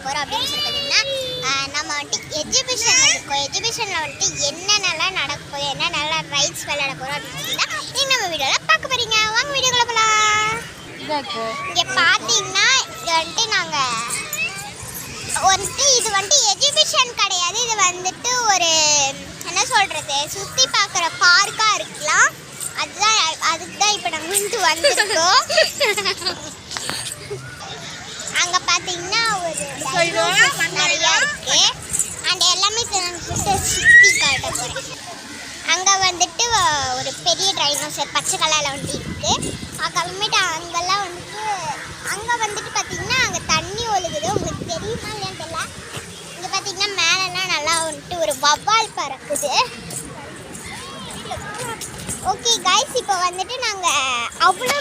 போகிறோம் அப்படின்னு சொல்லி பார்த்தீங்கன்னா நம்ம வந்துட்டு எஜுகேஷன் இருக்கோம். எஜுகேஷனில் வந்துட்டு என்னென்னலாம் நடக்க போகுது, என்னென்னலாம் ரைட்ஸ் விளையாட போகிறோம் அப்படின்னு சொல்லி தான் நீங்கள் நம்ம வீடியோவில் பார்க்க போகிறீங்க. வாங்க வீடியோக்குள்ள போகலாம். இங்கே பார்த்தீங்கன்னா இது வந்துட்டு நாங்கள் இது வந்துட்டு எஜுகேஷன் கிடையாது. இது வந்துட்டு ஒரு என்ன சொல்கிறது, சுற்றி பார்க்குற பார்க்காக இருக்கலாம். அதுக்கு தான் இப்போ நாங்கள் வந்திருக்கோம். அங்கே பார்த்தீங்கன்னா ஒரு நிறையா இருக்கு. அண்ட் எல்லாமே சுற்றி காட்ட போகிறேன். அங்கே வந்துட்டு ஒரு பெரிய டைனோசர் பச்சை கலரில் வந்துட்டு இருக்குது. அதுக்கப்புறமேட்டு அங்கே வந்துட்டு பார்த்தீங்கன்னா அங்கே தண்ணி ஒழுகுது. உங்களுக்கு தெரியுமா இல்லையான்னு தெரியல. இங்கே பார்த்தீங்கன்னா மேலெல்லாம் நல்லா வந்துட்டு ஒரு வவ்வால் பறக்குது. ஓகே கைஸ், இப்போ வந்துட்டு நாங்கள் அவ்வளோ